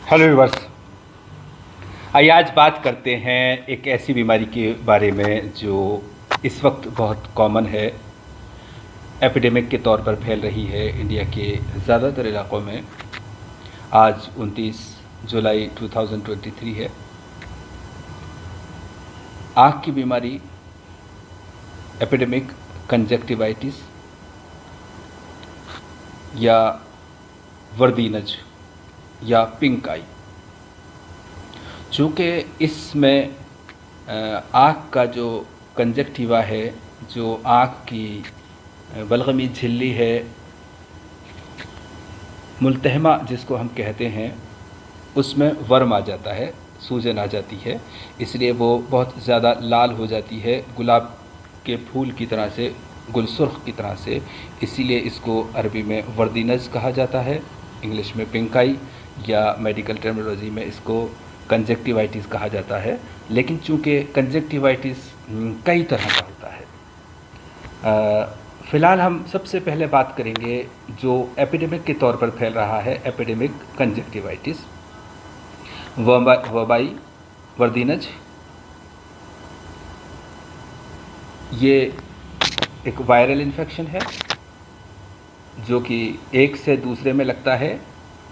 Hello viewers. आइए आज बात करते हैं एक ऐसी बीमारी के बारे में जो इस वक्त बहुत कॉमन है, एपिडेमिक के तौर पर फैल रही है इंडिया के ज़्यादातर इलाक़ों में। आज 29 जुलाई 2023 है। आँख की बीमारी एपिडेमिक कंजक्टिवाइटिस या वर्दीनज या पिंक आई। चूँकि इसमें आँख का जो कंजक्टिवा है, जो आँख की बलगमी झिल्ली है, मुल्तहमा जिसको हम कहते हैं, उसमें वर्म आ जाता है, सूजन आ जाती है। इसलिए वो बहुत ज़्यादा लाल हो जाती है, गुलाब के फूल की तरह से, गुलसुर्ख की तरह से। इसीलिए इसको अरबी में वर्दीनज कहा जाता है, इंग्लिश में पिंक आई या मेडिकल टर्मिनोलॉजी में इसको कंजक्टिवाइटिस कहा जाता है। लेकिन चूँकि कंजक्टिवाइटिस कई तरह का होता है, फ़िलहाल हम सबसे पहले बात करेंगे जो एपिडेमिक के तौर पर फैल रहा है, एपिडेमिक कंजक्टिवाइटिस, वबाई वर्दीनज। ये एक वायरल इन्फेक्शन है जो कि एक से दूसरे में लगता है,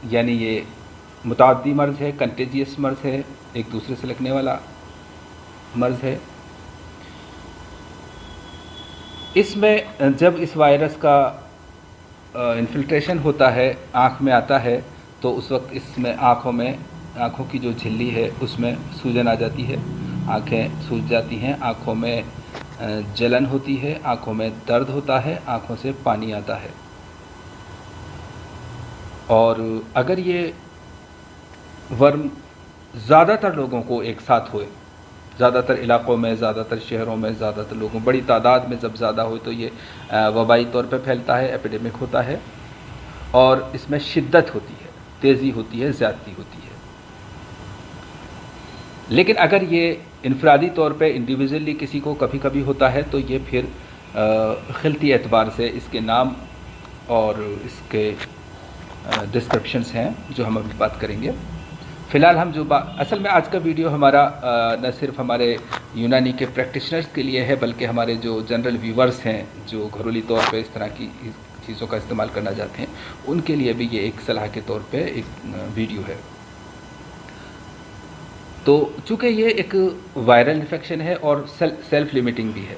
यानी ये मुताद्दी मर्ज़ है, कंटेजियस मर्ज़ है, एक दूसरे से लगने वाला मर्ज़ है। इसमें जब इस वायरस का इन्फिल्ट्रेशन होता है, आँख में आता है, तो उस वक्त इसमें आँखों की जो झिल्ली है उसमें सूजन आ जाती है, आँखें सूज जाती हैं, आँखों में जलन होती है, आँखों में दर्द होता है, आँखों से पानी आता है। और अगर ये वर्म ज़्यादातर लोगों को एक साथ होए, ज़्यादातर इलाक़ों में, ज़्यादातर शहरों में, ज़्यादातर लोगों, बड़ी तादाद में जब ज़्यादा हो तो ये वबाई तौर पे फैलता है, एपिडेमिक होता है। और इसमें शिद्दत होती है, तेज़ी होती है, ज़्यादती होती है। लेकिन अगर ये इनफरादी तौर पे इंडिविजुअली किसी को कभी कभी होता है तो ये फिर खिलती एतबार से इसके नाम और इसके डिस्क्रिप्शंस हैं जो हम अभी बात करेंगे। फ़िलहाल हम असल में आज का वीडियो हमारा न सिर्फ हमारे यूनानी के प्रैक्टिशनर्स के लिए है, बल्कि हमारे जो जनरल व्यूवर्स हैं जो घरेलू तौर पे इस तरह की चीज़ों का इस्तेमाल करना चाहते हैं, उनके लिए भी ये एक सलाह के तौर पे एक वीडियो है। तो चूँकि ये एक वायरल इन्फेक्शन है और सेल्फ लिमिटिंग भी है,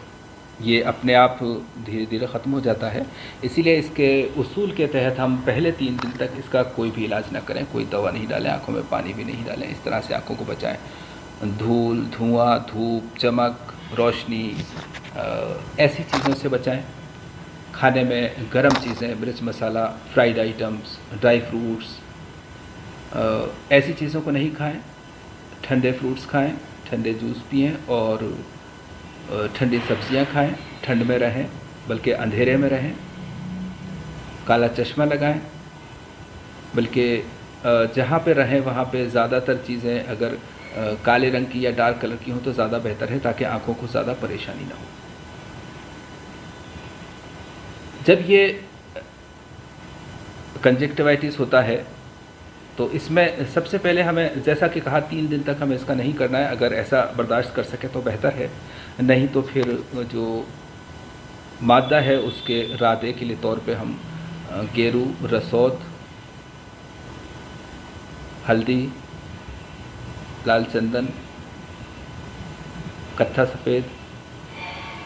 ये अपने आप धीरे धीरे ख़त्म हो जाता है। इसीलिए इसके उसूल के तहत हम पहले 3 दिन तक इसका कोई भी इलाज ना करें, कोई दवा नहीं डालें, आँखों में पानी भी नहीं डालें, इस तरह से आँखों को बचाएं। धूल, धुआं, धूप, चमक, रोशनी, ऐसी चीज़ों से बचाएं। खाने में गर्म चीज़ें, मिर्च मसाला, फ्राइड आइटम्स, ड्राई फ्रूट्स, ऐसी चीज़ों को नहीं खाएँ। ठंडे फ्रूट्स खाएँ, ठंडे जूस पिएँ और ठंडी सब्जियां खाएं। ठंड में रहें, बल्कि अंधेरे में रहें। काला चश्मा लगाएं, बल्कि जहाँ पे रहें वहाँ पे ज़्यादातर चीज़ें अगर काले रंग की या डार्क कलर की हों तो ज़्यादा बेहतर है, ताकि आँखों को ज़्यादा परेशानी ना हो। जब ये कंजक्टिवाइटिस होता है तो इसमें सबसे पहले हमें, जैसा कि कहा, 3 दिन तक हमें इसका नहीं करना है। अगर ऐसा बर्दाश्त कर सके तो बेहतर है, नहीं तो फिर जो मादा है उसके रादे के लिए तौर पे हम गेरू, रसौद, हल्दी, लाल चंदन, कत्था सफ़ेद,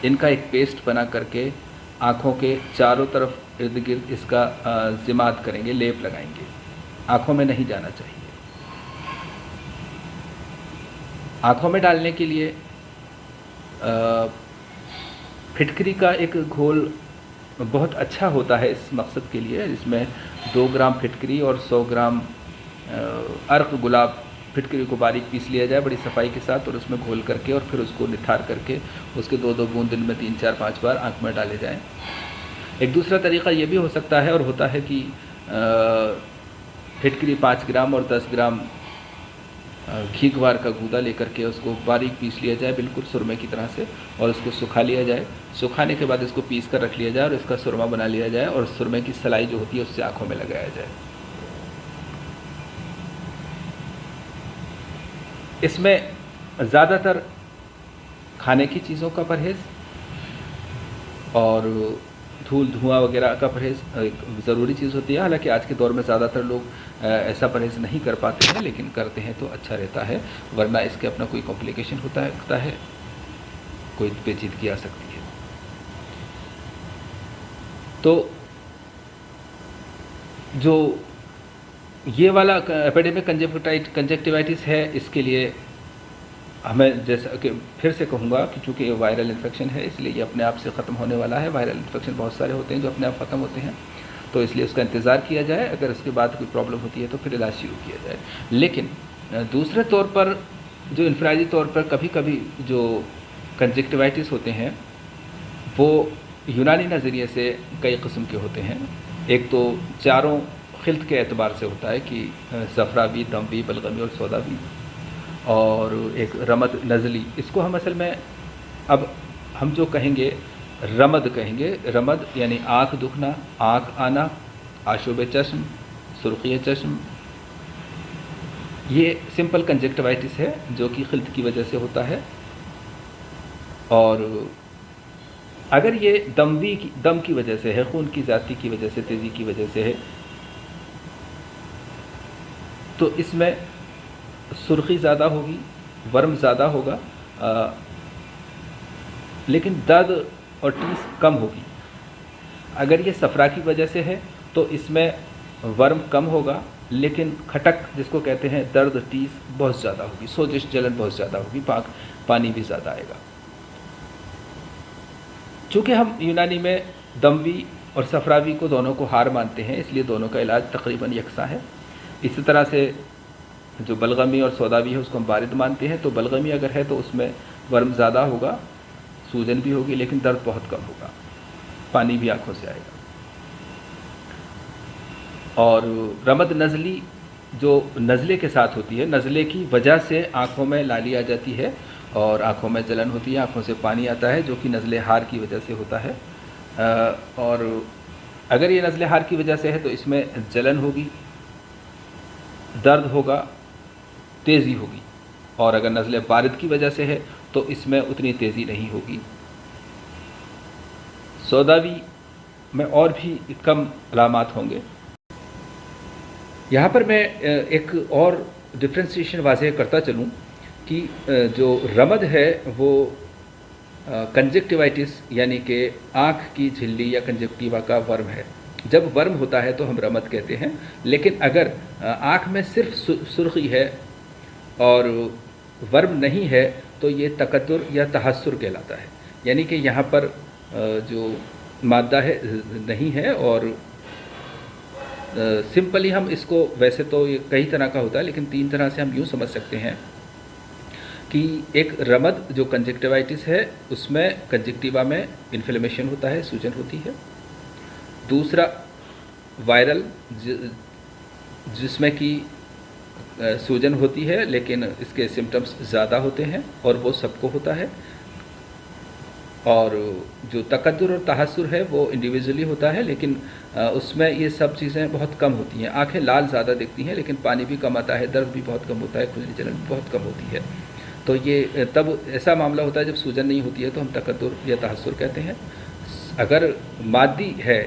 इनका एक पेस्ट बना करके आँखों के चारों तरफ इर्द गिर्द इसका ज़िमात करेंगे, लेप लगाएंगे। आँखों में नहीं जाना चाहिए। आँखों में डालने के लिए फिटकरी का एक घोल बहुत अच्छा होता है इस मकसद के लिए। इसमें 2 ग्राम फिटकरी और 100 ग्राम अर्क गुलाब, फिटकरी को बारीक पीस लिया जाए बड़ी सफाई के साथ, और उसमें घोल करके और फिर उसको निथार करके उसके 2-2 बूंद दिन में 3, 4, 5 बार आँख में डाले जाएं। एक दूसरा तरीक़ा ये भी हो सकता है और होता है कि फिटकरी 5 ग्राम और 10 ग्राम घी ग्वार का गूदा लेकर के उसको बारीक पीस लिया जाए, बिल्कुल सुरमे की तरह से, और उसको सुखा लिया जाए। सुखाने के बाद इसको पीस कर रख लिया जाए और इसका सुरमा बना लिया जाए, और सुरमे की सलाई जो होती है उससे आँखों में लगाया जाए। इसमें ज़्यादातर खाने की चीज़ों का परहेज़ और धूल धुआं वगैरह का परहेज़ एक ज़रूरी चीज़ होती है। हालांकि आज के दौर में ज़्यादातर लोग ऐसा परहेज़ नहीं कर पाते हैं, लेकिन करते हैं तो अच्छा रहता है, वरना इसके अपना कोई कॉम्प्लिकेशन होता है, कोई पेचीदगी आ सकती है। तो जो ये वाला एपिडेमिक कंजक्टिवाइटिस है, इसके लिए हमें जैसा कि फिर से कहूँगा कि चूँकि ये वायरल इन्फेक्शन है, इसलिए ये अपने आप से ख़त्म होने वाला है। वायरल इन्फेक्शन बहुत सारे होते हैं जो अपने आप ख़त्म होते हैं, तो इसलिए उसका इंतज़ार किया जाए। अगर उसके बाद कोई प्रॉब्लम होती है तो फिर इलाज शुरू किया जाए। लेकिन दूसरे तौर पर जो इन्फरादी तौर पर कभी कभी जो कंजक्टिवाइटिस होते हैं वो यूनानी नज़रिए से कई किस्म के होते हैं। एक तो चारों खिल्त के एतबार से होता है कि ज़फ़रावी, दमवी, बलगमी और सौदावी, और एक रमद नज़ली। इसको हम असल में अब हम जो कहेंगे रमद कहेंगे। रमद यानी आँख दुखना, आँख आना, आशुब चश्म, सुर्खी चश्म, ये सिंपल कंजक्टिवाइटिस है जो कि खिल्त की वजह से होता है। और अगर ये दम की वजह से है, खून की ज़्यादती की वजह से, तेज़ी की वजह से है, तो इसमें सुर्खी ज़्यादा होगी, वर्म ज़्यादा होगा, लेकिन दर्द और टीस कम होगी। अगर ये सफ़रा की वजह से है तो इसमें वर्म कम होगा, लेकिन खटक जिसको कहते हैं, दर्द, टीस बहुत ज़्यादा होगी, सोजिश, जलन बहुत ज़्यादा होगी, पानी भी ज़्यादा आएगा। चूँकि हम यूनानी में दमवी और सफ़रावी को दोनों को हार मानते हैं, इसलिए दोनों का इलाज तकरीबन यकसा है। इसी तरह से जो बलगमी और सौदावी है उसको हम बारिद मानते हैं। तो बलगमी अगर है तो उसमें वर्म ज़्यादा होगा, सूजन भी होगी, लेकिन दर्द बहुत कम होगा, पानी भी आँखों से आएगा। और रमद नज़ली जो नज़ले के साथ होती है, नज़ले की वजह से आँखों में लाली आ जाती है और आँखों में जलन होती है, आँखों से पानी आता है, जो कि नज़ले हार की वजह से होता है। और अगर ये नज़ले हार की वजह से है तो इसमें जलन होगी, दर्द होगा, तेज़ी होगी। और अगर नज़ले बारिद की वजह से है तो इसमें उतनी तेज़ी नहीं होगी। सौदावी में और भी कम अलामात होंगे। यहाँ पर मैं एक और डिफ्रेंसिएशन वाज़ेह करता चलूँ कि जो रमद है वो कंजक्टिवाइटिस यानी कि आँख की झिल्ली या कंजक्टिवा का वर्म है। जब वर्म होता है तो हम रमद कहते हैं, लेकिन अगर आँख में सिर्फ सुर्खी है और वर्म नहीं है तो ये तकद्दुर या तहस्सुर कहलाता है। यानी कि यहाँ पर जो मादा है नहीं है। और सिंपली हम इसको, वैसे तो ये कई तरह का होता है, लेकिन 3 तरह से हम यूँ समझ सकते हैं कि एक रमद जो कंजक्टिवाइटिस है उसमें कंजक्टिवा में इन्फ्लेमेशन होता है, सूजन होती है। दूसरा वायरल जिसमें कि सूजन होती है, लेकिन इसके सिम्टम्स ज़्यादा होते हैं और वो सबको होता है। और जो तकद्दुर और तहस्सुर है वो इंडिविजुअली होता है, लेकिन उसमें ये सब चीज़ें बहुत कम होती हैं। आंखें लाल ज़्यादा दिखती हैं, लेकिन पानी भी कम आता है, दर्द भी बहुत कम होता है, खुजली जलन भी बहुत कम होती है। तो ये तब ऐसा मामला होता है जब सूजन नहीं होती है, तो हम तकद्दुर या तहस्सुर कहते हैं। अगर मादी है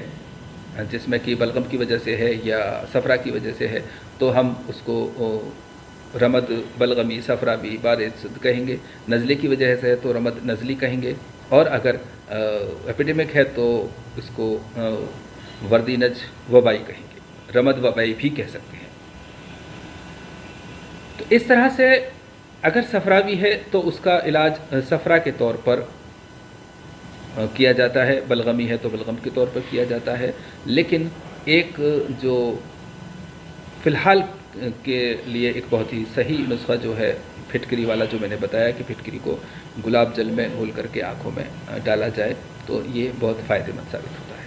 जिसमें कि बलगम की वजह से है या सफ़रा की वजह से है, तो हम उसको रमद बलगमी, सफ़रावी, बारिद कहेंगे। नज़ले की वजह से है तो रमद नज़ली कहेंगे। और अगर एपिडेमिक है तो इसको वर्दीनज वबाई कहेंगे, रमद वबाई भी कह सकते हैं। तो इस तरह से अगर सफ़रावी है तो उसका इलाज सफ़रा के तौर पर किया जाता है, बलगमी है तो बलगम के तौर पर किया जाता है। लेकिन एक जो फ़िलहाल के लिए एक बहुत ही सही नुस्खा जो है फिटकरी वाला, जो मैंने बताया कि फिटकरी को गुलाब जल में घोल करके आँखों में डाला जाए, तो ये बहुत फ़ायदेमंद साबित होता है।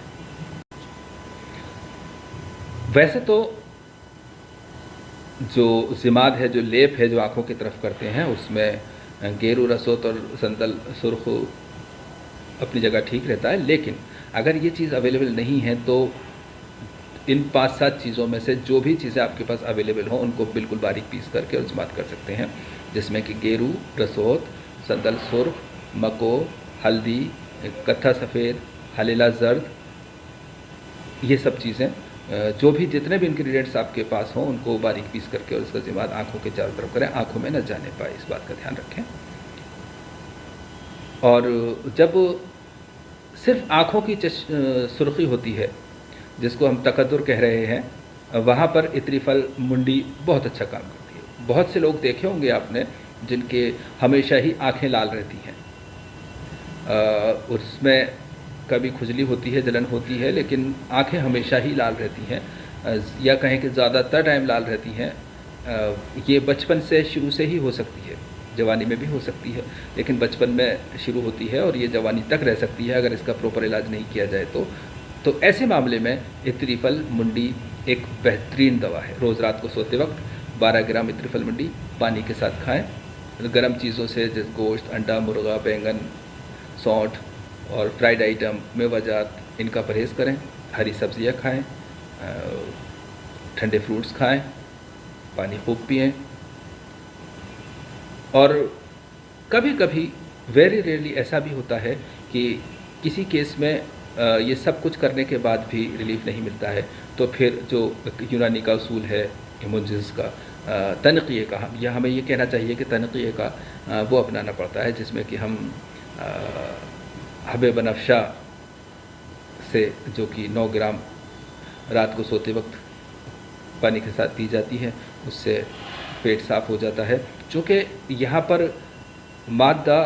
वैसे तो जो ज़िमाद है, जो लेप है, जो आँखों की तरफ करते हैं, उसमें गेरू, रसोत और संदल सुर्ख अपनी जगह ठीक रहता है। लेकिन अगर ये चीज़ अवेलेबल नहीं है तो इन 5-7 चीज़ों में से जो भी चीज़ें आपके पास अवेलेबल हों उनको बिल्कुल बारीक पीस करके और इस्तेमाल कर सकते हैं, जिसमें कि गेरू, रसोत, संदल सुर्ख, मको, हल्दी, कत्था सफ़ेद, हलेला जर्द, ये सब चीज़ें जो भी जितने भी इंग्रेडिएंट्स आपके पास हों उनको बारीक पीस करके और इसका इस्तेमाल आँखों के चारों तरफ करें, आँखों में न जाने पाए, इस बात का ध्यान रखें। और जब सिर्फ आँखों की सुर्खी होती है, जिसको हम तकद्दुर कह रहे हैं, वहाँ पर इतरी फल मुंडी बहुत अच्छा काम करती है। बहुत से लोग देखे होंगे आपने जिनके हमेशा ही आँखें लाल रहती हैं, उसमें कभी खुजली होती है, जलन होती है, लेकिन आँखें हमेशा ही लाल रहती हैं, या कहें कि ज़्यादातर टाइम लाल रहती हैं। ये बचपन से शुरू से ही हो सकती है, जवानी में भी हो सकती है, लेकिन बचपन में शुरू होती है और ये जवानी तक रह सकती है अगर इसका प्रॉपर इलाज नहीं किया जाए तो ऐसे मामले में इतरी फल मुंडी एक बेहतरीन दवा है। रोज़ रात को सोते वक्त 12 ग्राम इतरी फल मुंडी पानी के साथ खाएं। गर्म चीज़ों से जैसे गोश्त, अंडा, मुर्गा, बैंगन, सौंठ और फ्राइड आइटम, मेवाजात, इनका परहेज़ करें। हरी सब्जियां खाएं, ठंडे फ्रूट्स खाएं, पानी खूब पिएं। और कभी कभी वेरी रेयरली ऐसा भी होता है कि किसी केस में ये सब कुछ करने के बाद भी रिलीफ नहीं मिलता है, तो फिर जो यूनानी का उसूल है इमोजिस का, तनक़िये का, या हमें ये कहना चाहिए कि तनक़िये का वो अपनाना पड़ता है, जिसमें कि हम हबे बनफ्शा से, जो कि 9 ग्राम रात को सोते वक्त पानी के साथ पी जाती है, उससे पेट साफ़ हो जाता है। चूँकि यहाँ पर मादा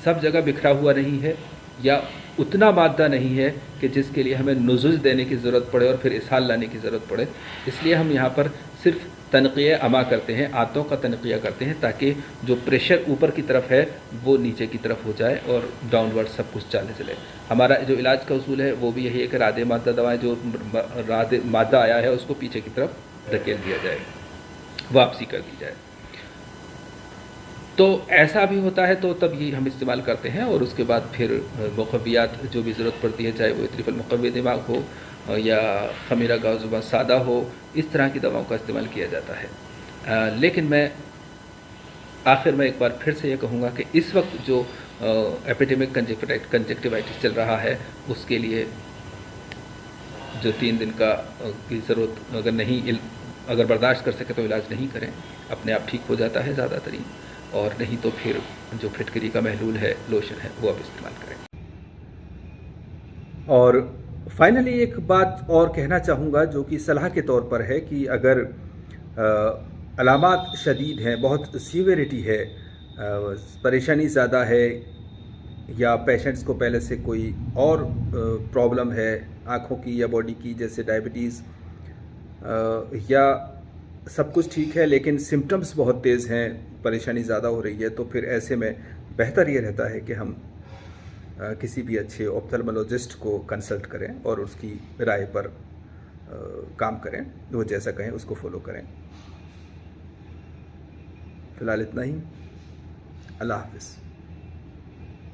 सब जगह बिखरा हुआ नहीं है, या उतना मादा नहीं है कि जिसके लिए हमें नुज़ुज़ देने की ज़रूरत पड़े और फिर इसहाल लाने की ज़रूरत पड़े, इसलिए हम यहाँ पर सिर्फ तनक़िया अमा करते हैं, आंतों का तनक़िया करते हैं, ताकि जो प्रेशर ऊपर की तरफ है वो नीचे की तरफ हो जाए और डाउनवर्ड सब कुछ चले। हमारा जो इलाज का उसूल है वो भी यही है कि राधे मादा दवाएँ, जो राधे मादा आया है उसको पीछे की तरफ धकेल दिया जाए, वापसी कर दी जाए। तो ऐसा भी होता है, तो तब ये हम इस्तेमाल करते हैं। और उसके बाद फिर मुक़व्वियात जो भी ज़रूरत पड़ती है, चाहे वो इतरी फल मुक़व्वी दिमाग हो या ख़मीरा गाज़ुबा सादा हो, इस तरह की दवाओं का इस्तेमाल किया जाता है। लेकिन मैं आखिर में एक बार फिर से ये कहूँगा कि इस वक्त जो एपिडेमिक कंजक्टिवाइटिस चल रहा है, उसके लिए जो 3 दिन का की ज़रूरत अगर बर्दाश्त कर सके तो इलाज नहीं करें, अपने आप ठीक हो जाता है ज़्यादातर, और नहीं तो फिर जो फिटकरी का महलूल है, लोशन है, वो आप इस्तेमाल करें। और फाइनली एक बात और कहना चाहूँगा जो कि सलाह के तौर पर है कि अगर अलामात शदीद हैं, बहुत सीवियरिटी है, परेशानी ज़्यादा है, या पेशेंट्स को पहले से कोई और प्रॉब्लम है आँखों की या बॉडी की, जैसे डायबिटीज़, या सब कुछ ठीक है लेकिन सिम्टम्स बहुत तेज़ हैं, परेशानी ज़्यादा हो रही है, तो फिर ऐसे में बेहतर ये रहता है कि हम किसी भी अच्छे ऑप्थेल्मोलॉजिस्ट को कंसल्ट करें और उसकी राय पर काम करें, वो जैसा कहें उसको फॉलो करें। फ़िलहाल इतना ही। अल्लाह हाफ़िज़।